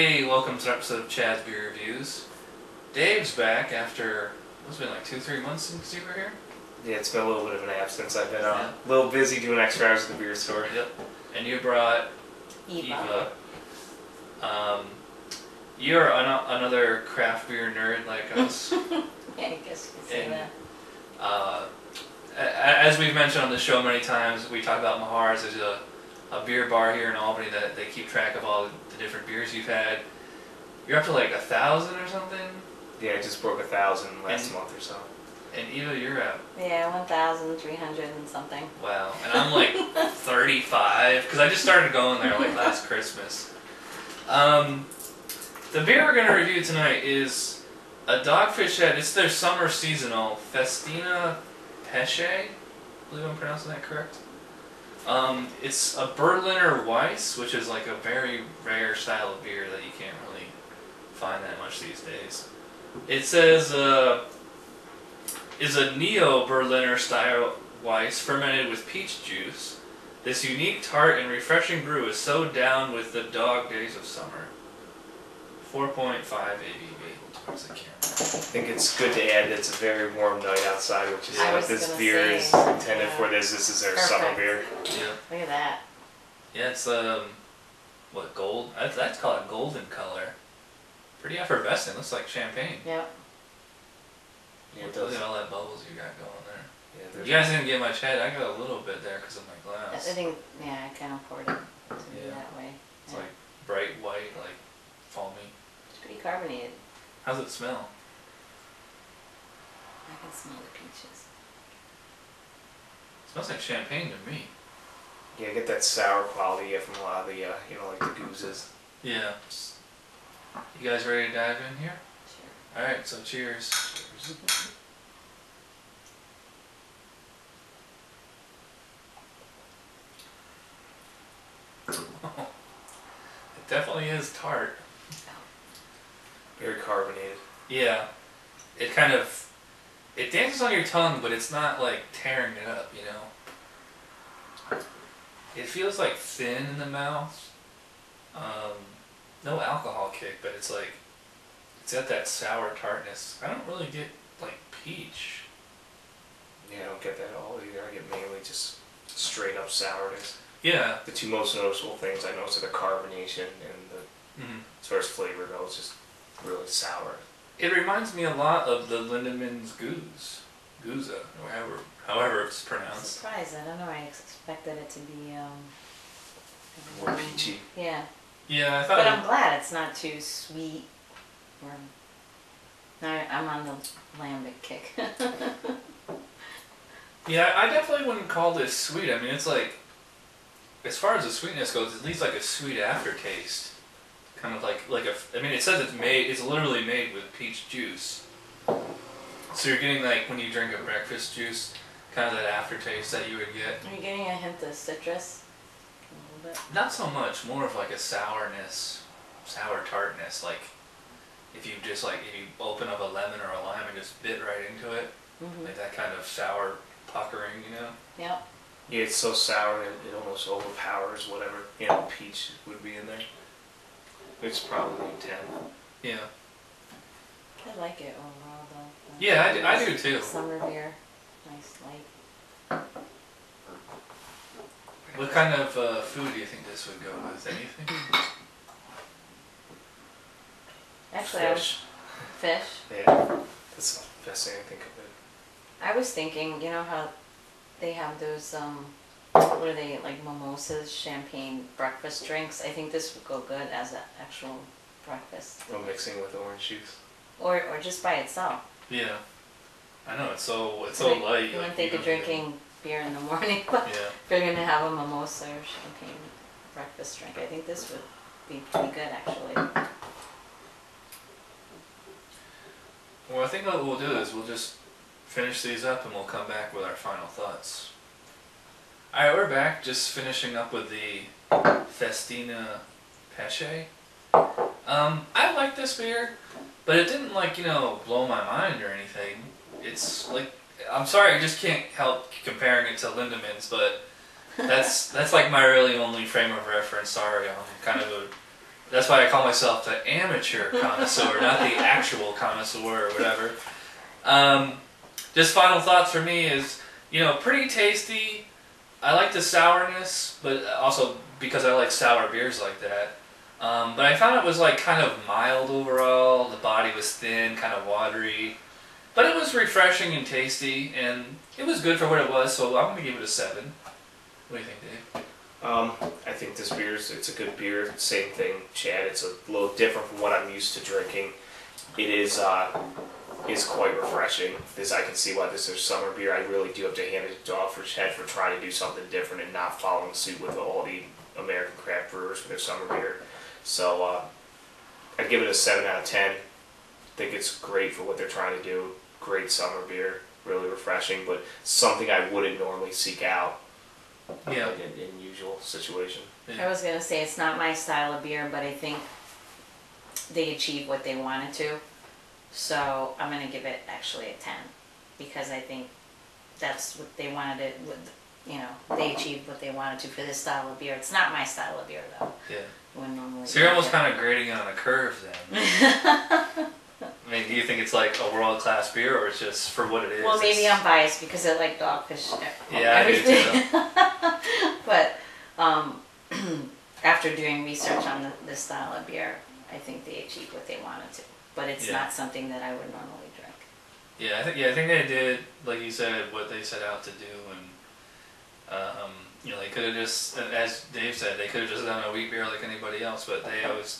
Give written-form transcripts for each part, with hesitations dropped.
Hey, welcome to an episode of Chad's Beer Reviews. Dave's back after, it's been like 2-3 months since you were here? Yeah, it's been a little bit of an absence. I've been a little busy doing extra hours at the beer store. Yep. And you brought Eva. You're another craft beer nerd like us. Yeah, I guess you could say that. As we've mentioned on the show many times, we talk about Mahar's. There's a beer bar here in Albany that they keep track of all the different beers you've had. You're up to like 1,000 or something? Yeah, I just broke 1,000 last month or so. And Eva, you're at? Yeah, 1,300 and something. Wow. And I'm like 35, because I just started going there like last Christmas. The beer we're going to review tonight is a Dogfish Head. It's their summer seasonal Festina Pêche. I believe I'm pronouncing that correct. It's a Berliner Weisse, which is like a very rare style of beer that you can't really find that much these days. It says is a Neo-Berliner style Weisse fermented with peach juice. This unique, tart, and refreshing brew is so down with the dog days of summer. 4.5 ABV. As I can. I think it's good to add that it's a very warm night outside, which is what this beer is intended for. This is their summer beer. Yeah. Look at that. Yeah, it's what, gold? That's called a golden color. Pretty effervescent. Looks like champagne. Yep. Yeah, Look at all that bubbles you got going there. Yeah, You guys didn't get much head. I got a little bit there because of my I glass. think, yeah, I kind of poured it to be that way. It's like bright white, like foamy. It's pretty carbonated. How's it smell? I can smell the peaches. It smells like champagne to me. Yeah, I get that sour quality from a lot of the, like the gooses. Yeah. You guys ready to dive in here? Sure. Alright, so cheers. It definitely is tart. Very carbonated. Yeah. It dances on your tongue, but it's not like tearing it up, you know? It feels like thin in the mouth. No alcohol kick, but it's like, it's got that sour tartness. I don't really get like peach. Yeah, I don't get that at all either. I get mainly just straight up sourness. Yeah. The two most noticeable things I notice are the carbonation and the, as far as flavor goes, just really sour. It reminds me a lot of the 𝓑𝓮𝓻𝓲𝓷, however it's I'm pronounced. surprised. I don't know. I expected it to be More peachy. Yeah. Yeah, I thought. But I'm glad it's not too sweet. Or I'm on the lambic kick. Yeah, I definitely wouldn't call this sweet. I mean, it's like, as far as the sweetness goes, it leaves like a sweet aftertaste. Kind of like I mean, it says it's literally made with peach juice. So you're getting like, when you drink a breakfast juice, kind of that aftertaste that you would get. Are you getting a hint of citrus? A little bit? Not so much, more of like a sourness, sour tartness, like if you open up a lemon or a lime and just bit right into it, like that kind of sour puckering, you know? Yep. Yeah, it's so sour that it almost overpowers whatever, peach would be in there. It's probably 10. Yeah. I like it overall though. Yeah, I do too. Summer beer. Nice light. What kind of food do you think this would go with? Anything? Actually, Fish. Fish. Yeah, that's the best thing I think of it. I was thinking, you know how they have those, what are they, like mimosas, champagne breakfast drinks? I think this would go good as an actual breakfast. Or mixing with orange juice. Or just by itself. Yeah. I know, it's so Like, light. You wouldn't like, think of drinking beer in the morning, but Yeah. if you're going to have a mimosa or champagne breakfast drink, I think this would be pretty good actually. Well, I think what we'll do is we'll just finish these up and we'll come back with our final thoughts. Alright, we're back, just finishing up with the Festina Pêche. I like this beer, but it didn't blow my mind or anything. It's like, I'm sorry, I just can't help comparing it to Lindemann's, but that's like my really only frame of reference. Sorry, I'm kind of a That's why I call myself the amateur connoisseur, not the actual connoisseur or whatever. Just final thoughts for me is, you know, pretty tasty. I like the sourness, but also because I like sour beers like that. But I found it was like kind of mild overall. The body was thin, kind of watery. But it was refreshing and tasty, and it was good for what it was, so I'm going to give it a 7. What do you think, Dave? I think this it's a good beer. Same thing, Chad. It's a little different from what I'm used to drinking. It is quite refreshing. I can see why this is summer beer. I really do have to hand it to Dogfish Head for trying to do something different and not following suit with all the American craft brewers for their summer beer. So I'd give it a 7 out of 10. I think it's great for what they're trying to do. Great summer beer, really refreshing, but something I wouldn't normally seek out. Yeah. In usual situation. I was gonna say it's not my style of beer, but I think they achieved what they wanted to. So I'm gonna give it actually a 10 because I think that's what they wanted it with. You know, they achieved what they wanted to for this style of beer. It's not my style of beer though. Yeah. When normally. So you're almost kind of grading it on a curve then. I mean, do you think it's like a world-class beer, or it's just for what it is? Well, maybe I'm biased because I like Dogfish. Yeah, everything. I do too. But after doing research on this style of beer, I think they achieved what they wanted to. But it's not something that I would normally drink. Yeah, I think they did, like you said, what they set out to do, and you know, they could have just, as Dave said, they could have just done a wheat beer like anybody else, but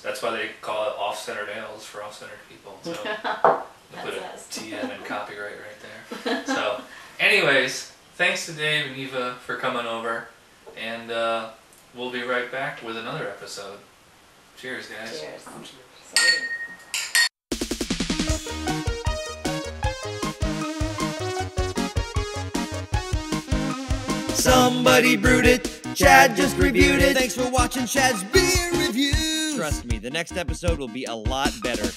that's why they call it off-centered ales for off-centered people. So they put a TM and copyright right there. So, anyways, thanks to Dave and Eva for coming over, and we'll be right back with another episode. Cheers, guys. Cheers. Salute. Somebody brewed it, Chad just reviewed it. Thanks for watching Chad's Beer Reviews. Trust me, the next episode will be a lot better.